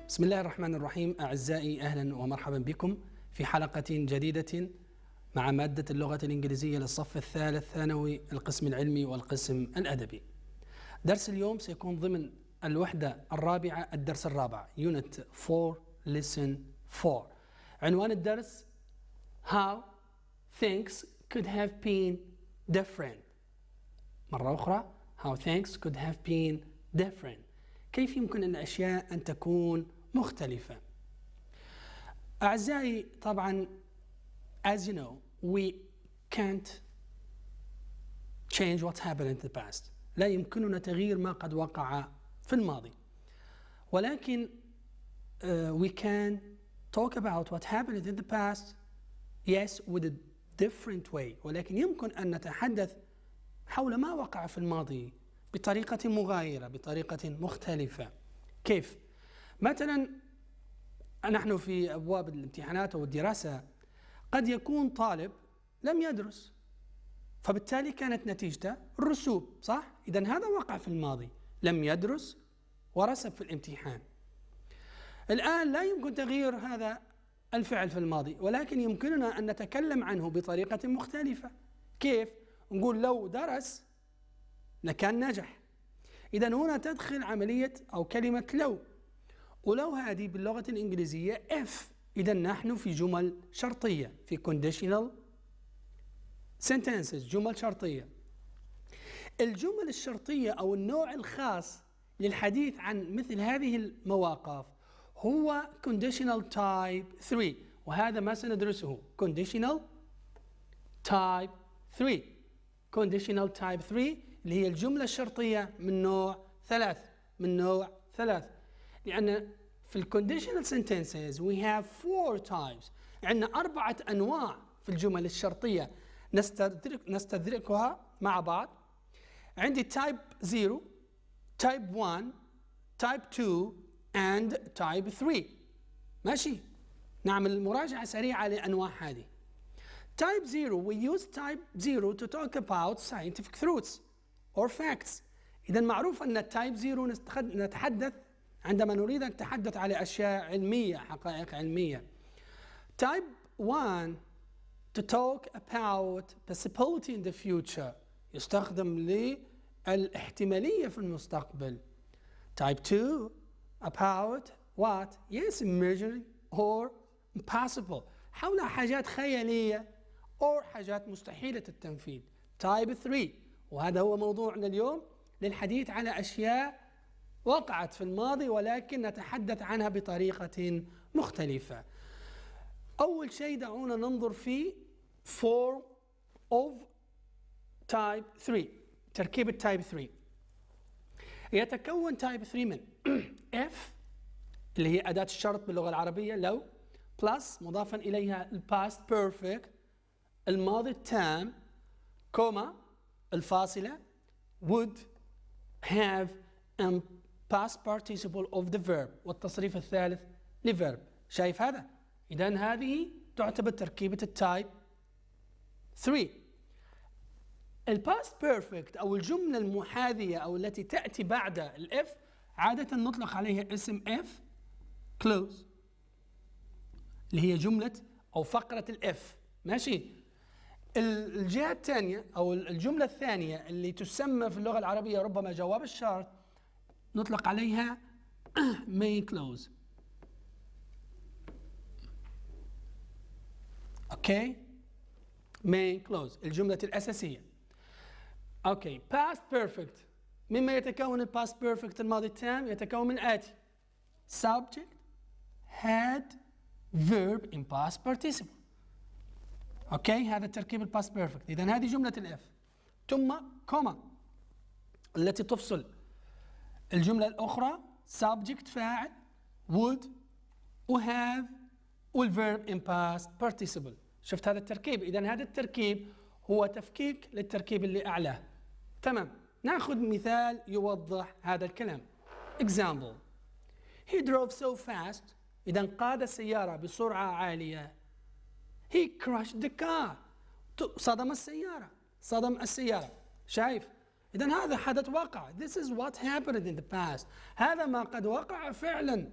بسم الله الرحمن الرحيم. أعزائي أهلا ومرحبا بكم في حلقة جديدة مع مادة اللغة الإنجليزية للصف الثالث ثانوي القسم العلمي والقسم الأدبي. درس اليوم سيكون ضمن الوحدة الرابعة الدرس الرابع Unit 4 Lesson 4. عنوان الدرس How things could have been different. مرة أخرى How things could have been different. كيف يمكن أن الأشياء أن تكون مختلفة؟ أعزائي طبعا as you know we can't change what happened in the past. لا يمكننا تغيير ما قد وقع في الماضي، ولكن we can talk about what happened in the past yes with a different way. ولكن يمكن أن نتحدث حول ما وقع في الماضي بطريقة مغايرة، بطريقة مختلفة. كيف؟ مثلا نحن في أبواب الامتحانات أو الدراسة قد يكون طالب لم يدرس، فبالتالي كانت نتيجته الرسوب، صح؟ إذن هذا وقع في الماضي، لم يدرس ورسب في الامتحان. الآن لا يمكن تغيير هذا الفعل في الماضي، ولكن يمكننا أن نتكلم عنه بطريقة مختلفة. كيف؟ نقول لو درس لكان نجح. إذن هنا تدخل عملية أو كلمة لو، ولو هذه باللغة الإنجليزية if. إذن نحن في جمل شرطية، في conditional sentences، جمل شرطية. الجمل الشرطية أو النوع الخاص للحديث عن مثل هذه المواقف هو conditional type 3، وهذا ما سندرسه. conditional type 3 conditional type 3 اللي هي الجملة الشرطية من نوع ثلاث. لأن في ال conditional sentences we have 4 types. عندنا 4 أنواع في الجمل الشرطية نستدركها مع بعض. عندي type 0 type 1 type 2 and type 3. ماشي، نعمل مراجعة سريعة لأنواع هذه. Type 0 we use type 0 to talk about scientific truths or facts. إذا معروف أن type 0 نتحدث عندما نريد أن نتحدث على أشياء علمية، حقائق علمية. Type 1 to talk about possibility in the future، يستخدم للاحتمالية في المستقبل. Type 2 about what? Yes, imaginary or impossible، حول حاجات خيالية أو حاجات مستحيلة التنفيذ. Type 3 وهذا هو موضوعنا اليوم، للحديث على أشياء وقعت في الماضي ولكن نتحدث عنها بطريقة مختلفة. أول شيء دعونا ننظر في form of type 3، تركيب type 3. يتكون type 3 من F اللي هي أداة الشرط باللغة العربية لو، plus مضافا إليها past perfect الماضي التام، كوما الفاصلة، would have and past participle of the verb، والتصريف الثالث لverb. شايف هذا؟ إذن هذه تعتبر تركيبة التايب 3. الباست بيرفكت أو الجملة المحاذية أو التي تأتي بعد الإف عادة نطلق عليها اسم إف كلوز، اللي هي جملة أو فقرة الإف. ماشي. الجهة الثانية أو الجملة الثانية اللي تسمى في اللغة العربية ربما جواب الشرط نطلق عليها main clause. اوكي، main clause الجملة الأساسية. اوكي، past perfect مما يتكون past perfect الماضي التام يتكون من آتي: subject had verb in past participle. اوكي، هذا تركيب past perfect. إذن هذه جملة الإف، ثم كوما التي تفصل الجملة الأخرى، subject فاعل would وhave والverb in past participle. شفت هذا التركيب؟ إذن هذا التركيب هو تفكيك للتركيب اللي أعلاه. تمام، نأخذ مثال يوضح هذا الكلام. example he drove so fast، إذن قاد السيارة بسرعة عالية. he crashed the car، صدم السيارة. شايف؟ إذن هذا حدث وقع. This is what happened in the past. هذا ما قد وقع فعلا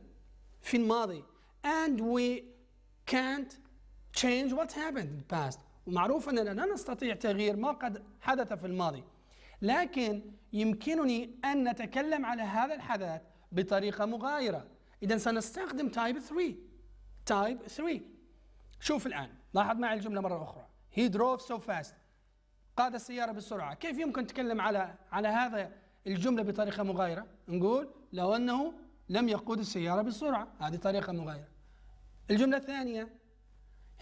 في الماضي and we can't change what happened in the past. ومعروف أننا لا نستطيع تغيير ما قد حدث في الماضي، لكن يمكنني أن نتكلم على هذا الحدث بطريقة مغايرة. إذا سنستخدم type 3. type 3. شوف الآن، لاحظ معي الجملة مرة أخرى. He drove so fast. قاد السيارة بسرعة. كيف يمكن نتكلم على هذا الجملة بطريقة مغايرة؟ نقول لو أنه لم يقود السيارة بسرعة، هذه طريقة مغايرة. الجملة الثانية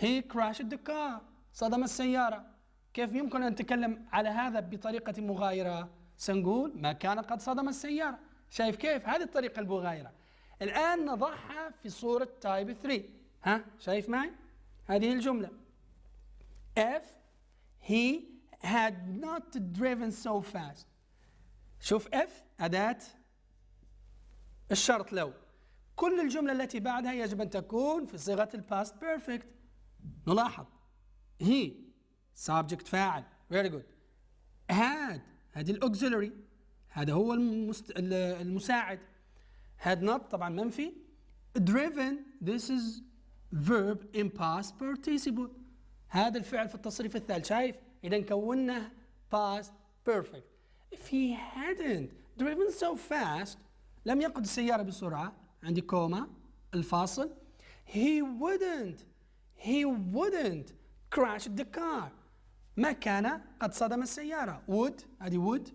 he crashed the car. صدم السيارة. كيف يمكن أن نتكلم على هذا بطريقة مغايرة؟ سنقول ما كان قد صدم السيارة. شايف كيف؟ هذه الطريقة المغايرة. الآن نضعها في صورة type 3. ها؟ شايف معي؟ هذه الجملة. if he had not driven so fast. شوف if أداة الشرط لو. كل الجملة التي بعدها يجب أن تكون في صيغة الباست بيرفكت. نلاحظ he subject فاعل very good. had هذه الأوكسيلري، هذا هو المساعد. had not طبعا منفي. driven this is verb in past participle، هذا الفعل في التصريف الثالث. شايف؟ إذا كونا past perfect. if he hadn't driven so fast لم يقود السيارة بسرعة، عندي كوما الفاصل. he wouldn't crash the car. ما كان قد صدم السيارة. would هذه would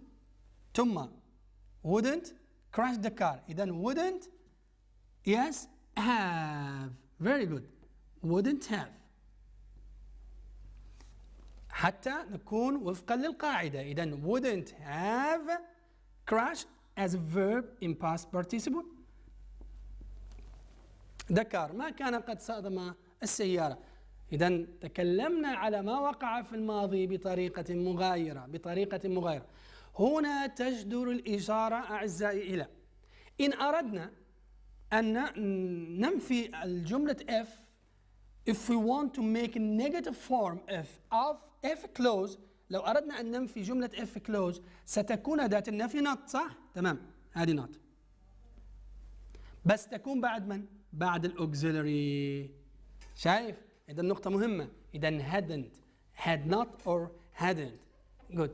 ثم wouldn't crash the car. إذا wouldn't yes have very good wouldn't have حتى نكون وفقا للقاعدة. إذا wouldn't have crashed as a verb in past participle. the car ما كان قد صدم السيارة. إذا تكلمنا على ما وقع في الماضي بطريقة مغايرة. هنا تجدر الإشارة أعزائي إلى إن أردنا أن ننفي الجملة if we want to make a negative form of if clause. لو أردنا أن ننفي جملة if clause ستكون أداة النفي not. صح؟ تمام، هذه not. بس تكون بعد من؟ بعد الأوكسيلري. شايف؟ إذا النقطة مهمة. إذا hadn't had not or hadn't. good.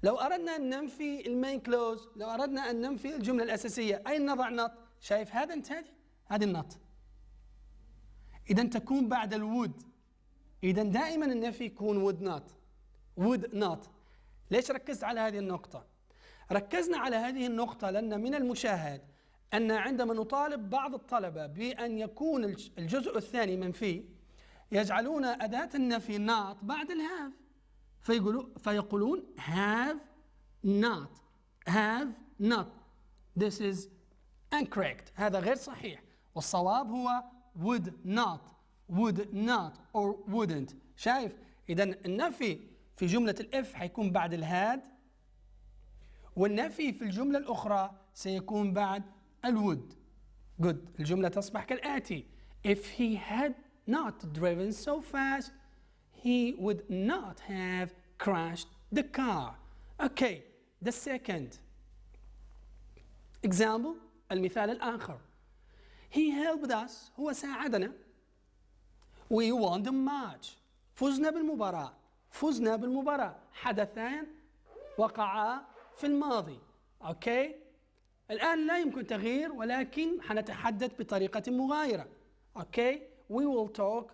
لو أردنا أن ننفي المين كلوز، لو أردنا أن ننفي الجملة الأساسية، أين نضع not؟ شايف hadn't هذه النوت. إذا تكون بعد الwould. إذا دائما النفي يكون would not. ليش ركزت على هذه النقطة؟ ركزنا على هذه النقطة لأن من المشاهد أن عندما نطالب بعض الطلبة بأن يكون الجزء الثاني منفي يجعلون أداة النفي not بعد الهاف، فيقولون have not. This is incorrect. هذا غير صحيح، والصواب هو would not or wouldn't. شايف؟ إذا النفي في جملة الإف حيكون بعد الهاد، والنفي في الجملة الأخرى سيكون بعد الwould. good. الجملة تصبح كالآتي: if he had not driven so fast he would not have crashed the car. Okay. The second example، المثال الآخر. he helped us، هو ساعدنا. we won the match، فزنا بالمباراة. حدثان وقعا في الماضي. اوكي. الآن لا يمكن تغيير، ولكن حنتحدث بطريقة مغايرة. اوكي. we will talk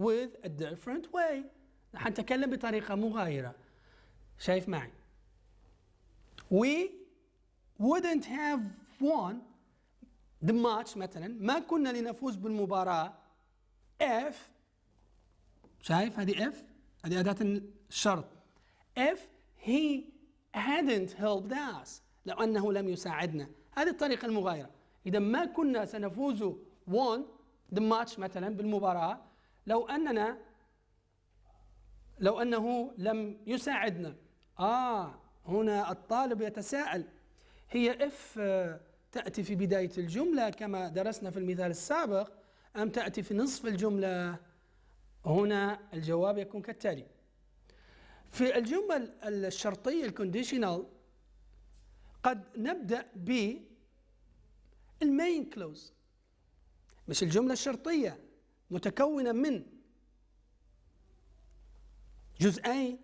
with a different way. حنتكلم بطريقة مغايرة. شايف معي؟ we wouldn't have won the match مثلا، ما كنا لنفوز بالمباراة if، شايف هذه if، هذه أداة الشرط. if he hadn't helped us، لو أنه لم يساعدنا. هذه الطريقة المغايرة. إذا ما كنا سنفوز won the match مثلا بالمباراة لو أنه لم يساعدنا. هنا الطالب يتساءل: هي if تأتي في بداية الجملة كما درسنا في المثال السابق أم تأتي في نصف الجملة؟ هنا الجواب يكون كالتالي: في الجمل الشرطية الكونديشنال قد نبدأ بالمين كلوز. مش الجملة الشرطية متكونة من جزئين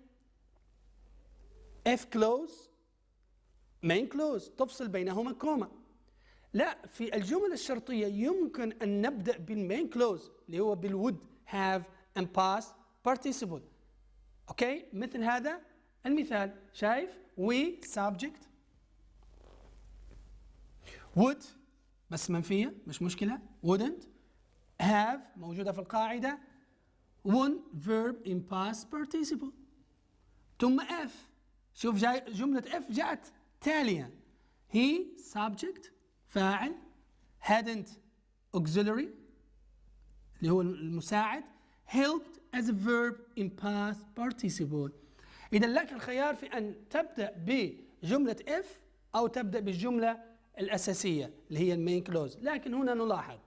if clause main clause تفصل بينهما كوما. لا، في الجمل الشرطية يمكن أن نبدأ بالمين كلوز اللي هو بالwould have and past participle. أوكي، مثل هذا المثال، شايف we subject would بس منفية مش مشكلة، wouldn't have موجودة في القاعدة، one verb in past participle، ثم F. شوف جاي جملة F جاءت تالية، he subject فاعل، hadn't auxiliary اللي هو المساعد، helped as a verb in past participle. إذا لك الخيار في أن تبدأ بجملة F أو تبدأ بالجملة الأساسية اللي هي المين كلوز. لكن هنا نلاحظ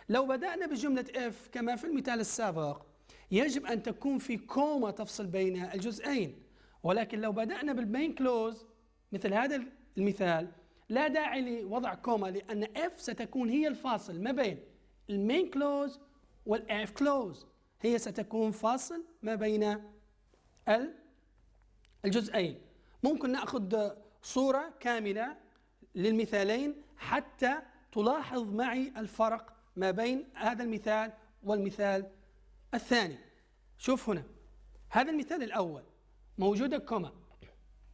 لو بدأنا بجملة F كما في المثال السابق يجب أن تكون في كوما تفصل بين الجزئين، ولكن لو بدأنا بالمين كلوز مثل هذا المثال لا داعي لوضع كوما، لأن F ستكون هي الفاصل ما بين المين كلوز والF كلوز، هي ستكون فاصل ما بين الجزئين. ممكن نأخذ صورة كاملة للمثالين حتى تلاحظ معي الفرق ما بين هذا المثال والمثال الثاني. شوف هنا هذا المثال الأول موجودة كوما،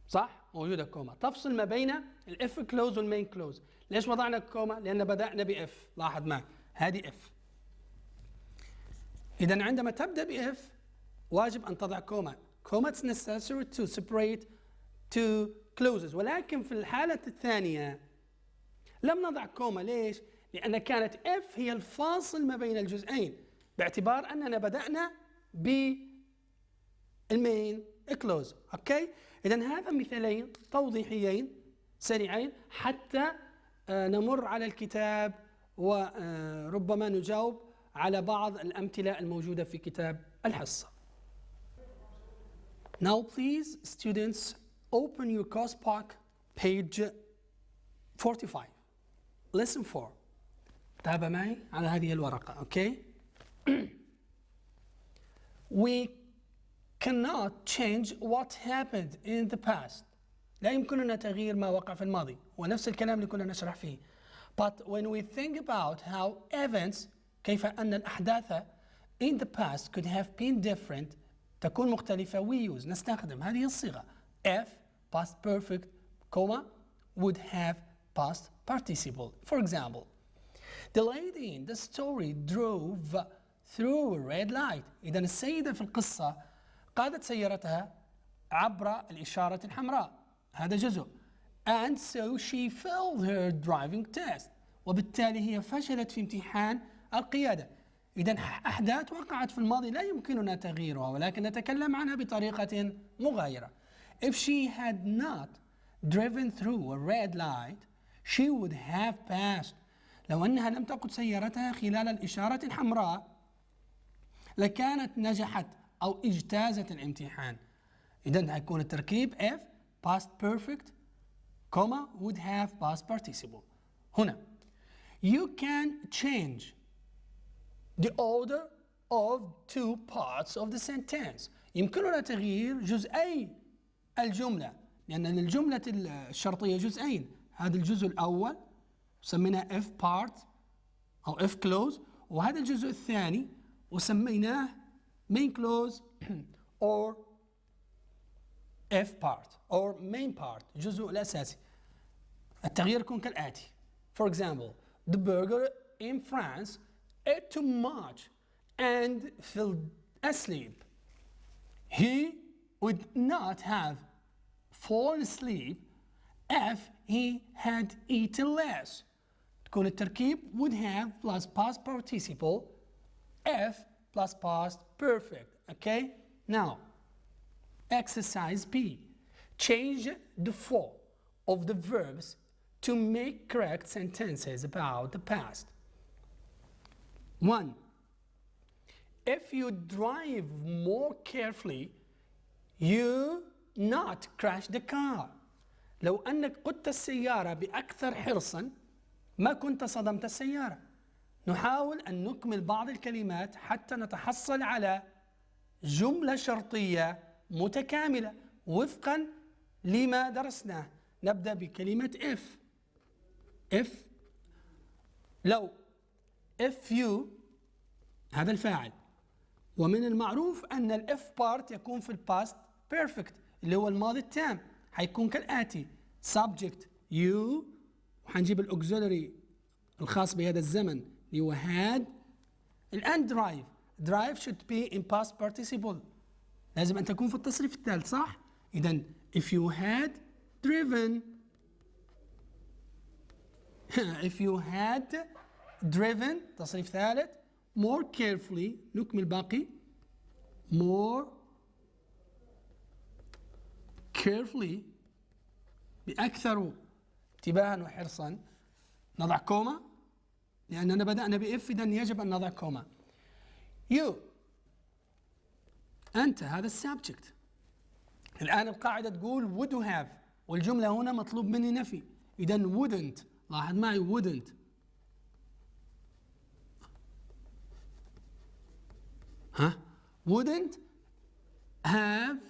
صح؟ موجودة كوما تفصل ما بين الإف كلوز والمين كلوز. ليش وضعنا كوما؟ لأن بدأنا بإف، لاحظ معي هذه إف. إذا عندما تبدأ بإف واجب أن تضع كوما. كوما is necessary to separate two clauses، ولكن في الحالة الثانية لم نضع كوما. ليش؟ لأن كانت F هي الفاصل ما بين الجزئين، باعتبار أننا بدأنا بالمين كلوز. أوكي؟ إذن هذا مثالين توضيحيين سريعين حتى نمر على الكتاب وربما نجاوب على بعض الأمثلة الموجودة في كتاب الحصة. Now please students open your course book page 45 lesson 4. تابع معي على هذه الورقة. أوكي؟ We cannot change what happened in the past. لا يمكننا تغيير ما وقع في الماضي، ونفس الكلام اللي كنا نشرح فيه. But when we think about how events كيف أن الأحداث in the past could have been different تكون مختلفة we use نستخدم هذه الصيغة F past perfect comma would have past participle. For example, the lady in the story drove through a red light. إذا السيدة في القصة قادت سيارتها عبر الإشارة الحمراء، هذا جزء. And so she failed her driving test. وبالتالي هي فشلت في امتحان القيادة. إذا أحداث وقعت في الماضي لا يمكننا تغييرها، ولكن نتكلم عنها بطريقة مغايرة. If she had not driven through a red light, she would have passed. لو أنها لم تقود سيارتها خلال الإشارة الحمراء لكانت نجحت أو اجتازت الامتحان. إذن هيكون التركيب F past perfect comma would have past participle. هنا you can change the order of two parts of the sentence. يمكننا تغيير جزئي الجملة، لأن الجملة الشرطية جزئين. هذا الجزء الأول سميناه F part أو F clause، وهذا الجزء الثاني وسميناه main clause or F part or main part الجزء الأساسي. التغيير يكون كالآتي. For example, the burger in France ate too much and fell asleep. He would not have fallen asleep if he had eaten less. تكون التركيب would have plus past participle F plus past perfect. Okay? Now, exercise B. Change the form of the verbs to make correct sentences about the past. 1. If you drive more carefully, you not crash the car. لو أنك قدت السيارة بأكثر حرصا ما كنت صدمت السيارة. نحاول أن نكمل بعض الكلمات حتى نتحصل على جملة شرطية متكاملة وفقا لما درسناه. نبدأ بكلمة if. لو if you هذا الفاعل، ومن المعروف أن الإف بارت يكون في الباست بيرفكت اللي هو الماضي التام، حيكون كالآتي: subject you، وحنجيب الأوكسيلري الخاص بهذا الزمن اللي هو had. الآن drive should be in past participle، لازم أن تكون في التصريف الثالث، صح؟ إذن if you had driven if you had driven تصريف ثالث. more carefully نكمل باقي more carefully بأكثر انتباها وحرصا. نضع كوما لأننا بدأنا بإف، إذن يجب أن نضع كوما. you أنت هذا السبجكت. الآن القاعدة تقول would have، والجملة هنا مطلوب مني نفي، إذن wouldn't. لاحظ معي wouldn't. wouldn't have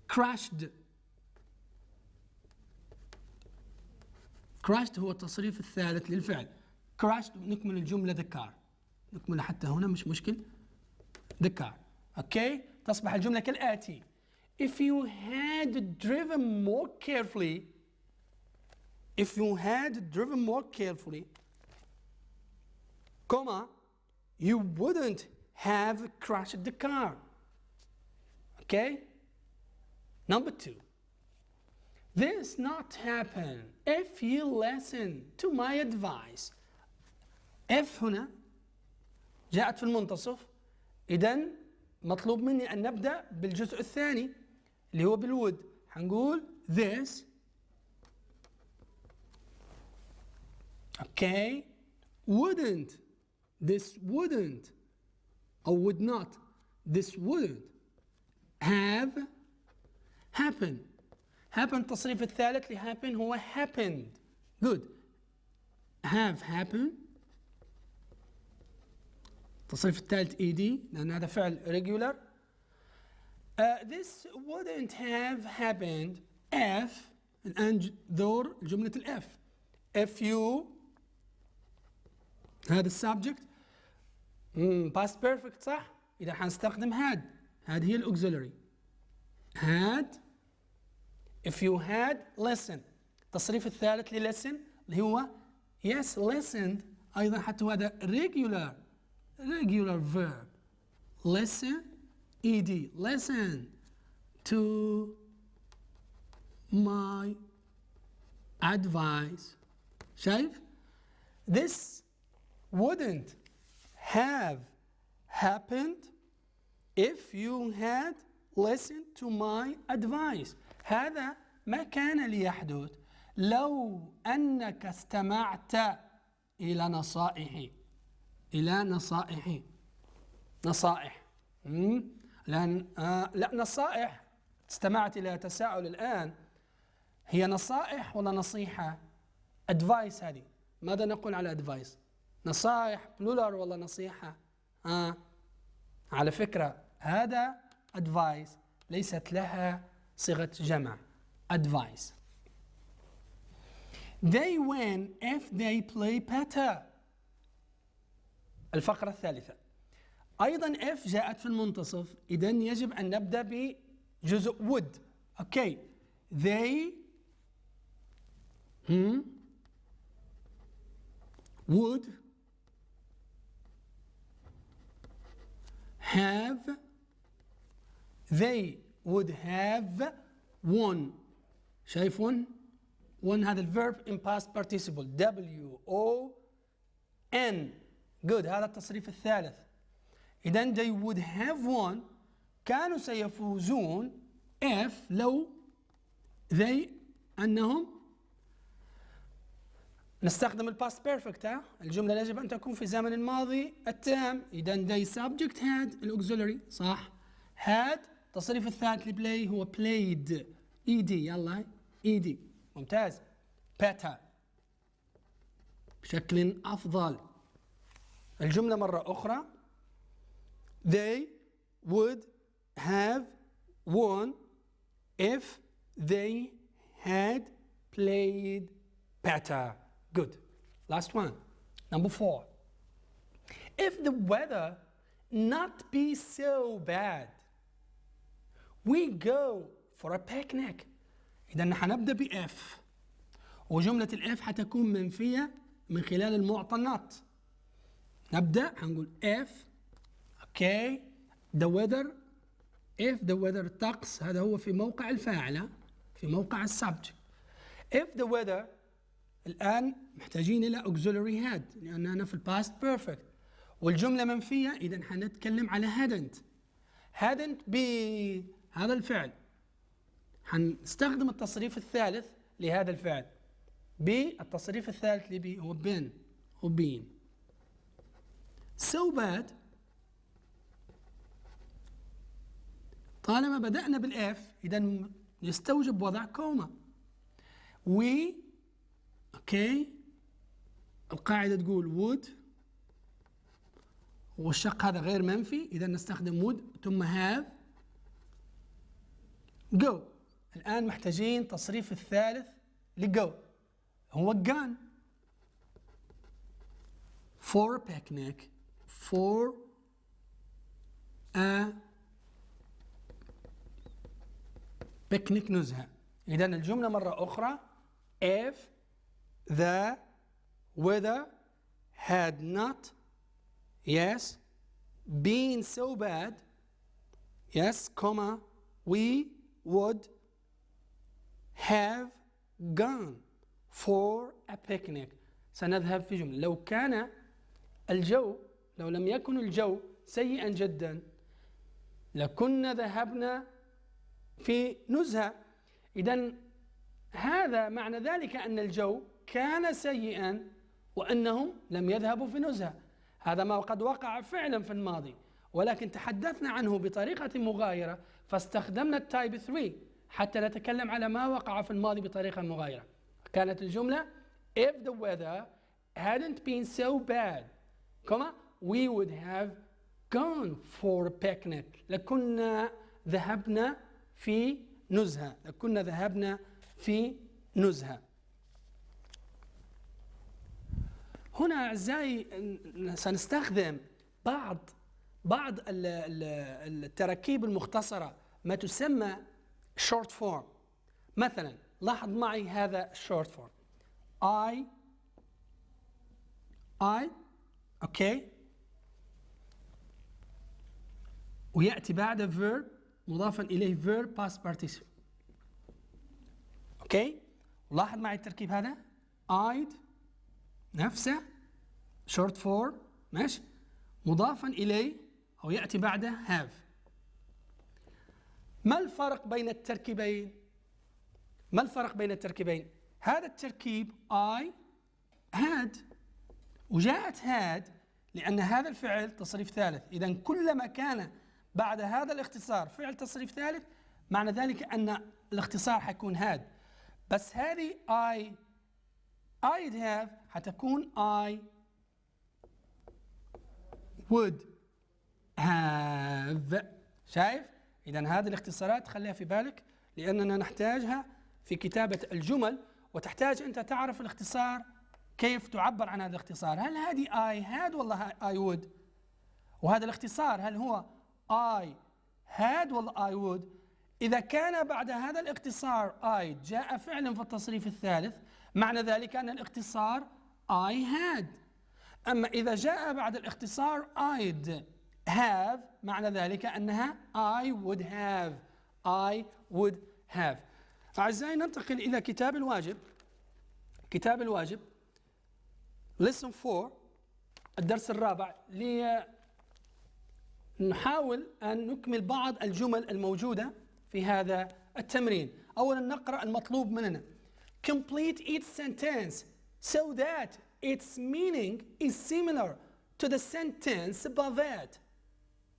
crashed. crashed هو التصريف الثالث للفعل. crashed نكمل الجملة the car، نكمل حتى هنا مش مشكل the car. اوكي، تصبح الجملة كالآتي: if you had driven more carefully if you had driven more carefully comma you wouldn't have crashed the car. Okay? Number 2. This not happen if you listen to my advice. if هنا جاءت في المنتصف، إذن مطلوب مني أن نبدأ بالجزء الثاني اللي هو بالwould. حنقول this okay wouldn't this wouldn't or would not this wouldn't have happened. happen التصريف الثالث لhappen هو happened. good. have happened التصريف الثالث ed لأن هذا فعل regular. this wouldn't have happened if، الآن دور جملة الإف. if you هذا السبجكت past perfect، صح؟ إذا حنستخدم had. had هي الأوكسيلري. had if you had listened. التصريف الثالث لlisten اللي هو yes listened، أيضا حتى هذا regular verb. listen ed listen to my advice. شايف؟ this wouldn't have happened if you had listened to my advice. هذا ما كان ليحدث لو أنك استمعت إلى نصائحي. نصائح. لأن لا، نصائح استمعت إلى تساؤل الآن، هي نصائح ولا نصيحة؟ advice هذه، ماذا نقول على advice؟ نصائح بلولر ولا نصيحة؟ على فكرة هذا advice ليست لها صيغة جمع. advice. They win if they play better. الفقرة الثالثة أيضا if جاءت في المنتصف، إذن يجب أن نبدأ بجزء would. okay they would have won. شايف won هذا الverb in past participle W-O-N. good. هذا التصريف الثالث. إذن they would have won كانوا سيفوزون if لو they أنهم نستخدم الباست بيرفكت. الجملة يجب أن تكون في زمن الماضي التام. إذن they subject had الأوكسيلري، صح؟ had التصريف الثالث لبلاي هو played ed. يلا ed ممتاز. better بشكل أفضل. الجملة مرة أخرى. They would have won if they had played better. Good. Last one. Number 4. If the weather not be so bad, we go for a picnic. إذا حنبدأ ب F، وجملة ال F حتكون منفية من خلال المعطى not. نبدأ حنقول F. Okay. The weather. If the weather الطقس، هذا هو في موقع الفاعل، في موقع السبجكت. If the weather، الآن محتاجين إلى auxiliary had لأننا في الباست بيرفكت، والجملة منفية، إذا حنتكلم على hadn't بهذا الفعل. حنستخدم التصريف الثالث لهذا الفعل. التصريف الثالث لبي هو been أو been. So bad، طالما بدأنا بالإف إذا يستوجب وضع كوما. we okay، القاعدة تقول would، والشق هذا غير منفي، إذا نستخدم would ثم have go. الآن محتاجين تصريف الثالث لgo هو gone. for a picnic، for a picnic نزهة. إذا الجملة مرة أخرى. if the weather had not yes been so bad yes comma we would have gone for a picnic. سنذهب في جملة. لو كان الجو، لو لم يكن الجو سيئا جدا لكنا ذهبنا في نزهة. إذن هذا معنى ذلك أن الجو كان سيئا وأنهم لم يذهبوا في نزهة. هذا ما قد وقع فعلا في الماضي، ولكن تحدثنا عنه بطريقة مغايرة فاستخدمنا التايب 3 حتى نتكلم على ما وقع في الماضي بطريقة مغايرة. كانت الجملة if the weather hadn't been so bad, we would have gone for a picnic. لكنا ذهبنا في نزهة. لكنا ذهبنا في نزهة. هنا أعزائي سنستخدم بعض التراكيب المختصرة ما تسمى short form. مثلا لاحظ معي هذا short form. I okay، ويأتي بعد verb مضافا إليه verb past participle. اوكي، لاحظ معي التركيب هذا. I'd نفسه short form ماشي، مضافا إليه أو يأتي بعده have. ما الفرق بين التركيبين؟ ما الفرق بين التركيبين؟ هذا التركيب I had، وجاءت had لأن هذا الفعل تصريف ثالث. إذا كلما كان بعد هذا الاختصار فعل تصريف ثالث معنى ذلك أن الاختصار حيكون had. بس هذه I'd have حتكون I would have. شايف؟ إذا هذه الاختصارات خليها في بالك لأننا نحتاجها في كتابة الجمل، وتحتاج أنت تعرف الاختصار كيف تعبر عن هذا الاختصار. هل هذه I had ولا I would؟ وهذا الاختصار هل هو I had ولا I would؟ إذا كان بعد هذا الاختصار I جاء فعلا في التصريف الثالث معنى ذلك أن الاختصار I had. أما إذا جاء بعد الاختصار I'd have معنى ذلك أنها I would have. I would have. أعزائي ننتقل إلى كتاب الواجب. كتاب الواجب lesson 4 الدرس الرابع، لنحاول أن نكمل بعض الجمل الموجودة في هذا التمرين. أولا نقرأ المطلوب مننا. Complete each sentence so that its meaning is similar to the sentence above it.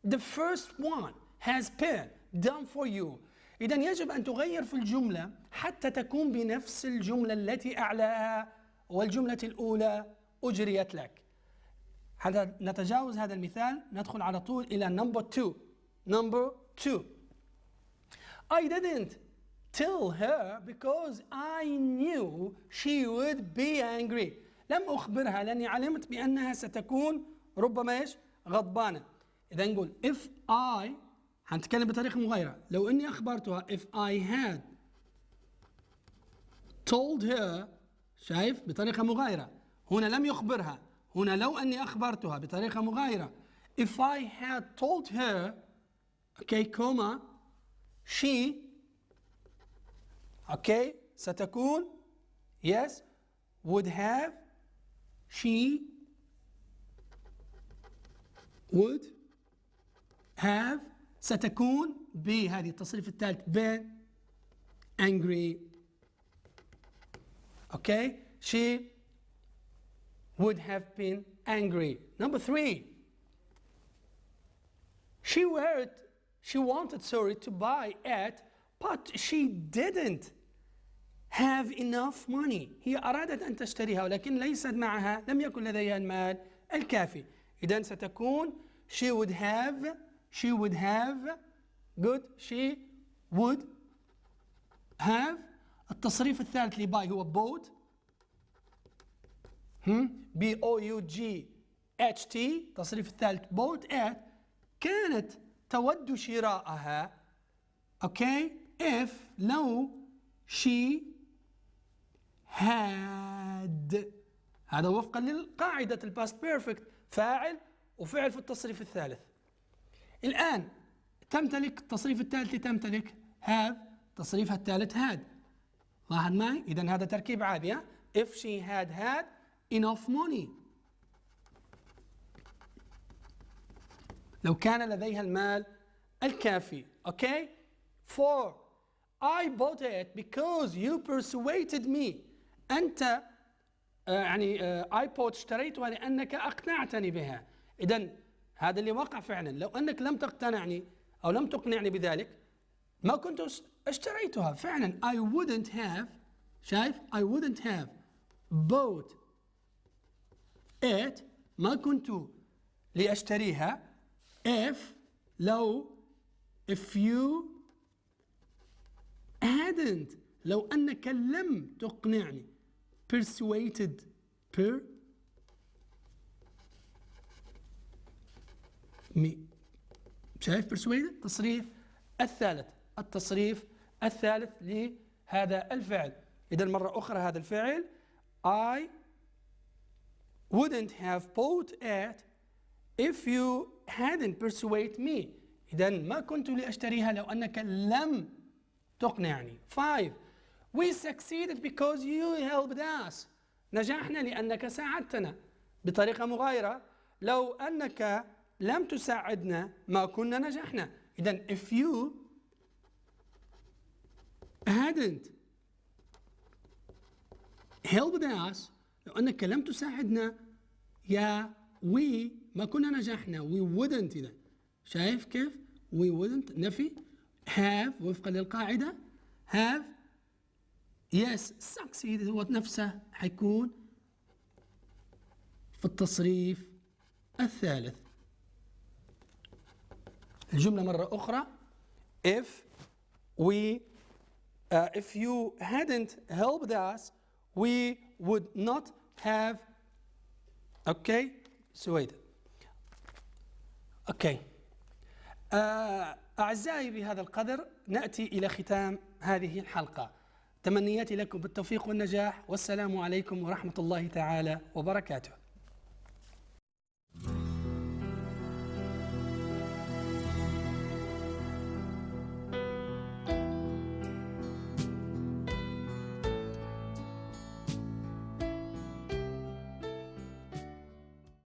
The first one has been done for you. إذا يجب أن تغير في الجملة حتى تكون بنفس الجملة التي أعلاها والجملة الأولى أجريت لك. حتى نتجاوز هذا المثال ندخل على طول إلى number 2. number 2. I didn't tell her because I knew she would be angry. لم أخبرها لأني علمت بأنها ستكون ربما إيش؟ غضبانة. إذا نقول if I، هنتكلم بطريقة مغايرة، لو إني أخبرتها if I had told her، شايف بطريقة مغايرة، هنا لم يخبرها، هنا لو أني أخبرتها بطريقة مغايرة if I had told her okay comma she okay ستكون yes would have she would have ستكون بهذه التصريف الثالث been angry okay she would have been angry. Number 3. She wanted to buy it but she didn't have enough money. هي أرادت أن تشتريها ولكن ليست معها، لم يكن لديها المال الكافي. إذن ستكون she would have good she would have. التصريف الثالث لباي هو bought B-O-U-G-H-T. التصريف الثالث bought it كانت تود شراءها okay if لو she had. هذا وفقا للقاعدة الباست بيرفكت، فاعل وفعل في التصريف الثالث. الآن تمتلك التصريف الثالث تمتلك have، تصريفها الثالث had. لاحظ معي؟ إذن هذا تركيب عادي. if she had enough money، لو كان لديها المال الكافي. okay 4. I bought it because you persuaded me. أنت I bought اشتريتها لأنك أقنعتني بها. إذن هذا اللي وقع فعلا. لو أنك لم تقتنعني أو لم تقنعني بذلك ما كنت اشتريتها فعلا. I wouldn't have، شايف؟ I wouldn't have bought it، ما كنت لأشتريها if you hadn't، لو أنك لم تقنعني. persuaded شايف persuaded؟ التصريف الثالث لهذا الفعل. إذا مرة أخرى هذا الفعل I wouldn't have bought it if you hadn't persuaded me. إذا ما كنت لأشتريها لو أنك لم تقنعني. 5. We succeeded because you helped us. نجحنا لأنك ساعدتنا. بطريقة مغايرة لو أنك لم تساعدنا ما كنا نجحنا. إذا if you hadn't helped us، لو أنك لم تساعدنا يا we ما كنا نجحنا. we wouldn't. إذا شايف كيف؟ we wouldn't نفي. have وفقا للقاعدة have yes succeed هو نفسه حيكون في التصريف الثالث. الجملة مرة أخرى if you hadn't helped us we would not have okay سويد. اوكي أعزائي، بهذا القدر نأتي إلى ختام هذه الحلقة. تمنياتي لكم بالتوفيق والنجاح، والسلام عليكم ورحمة الله تعالى وبركاته.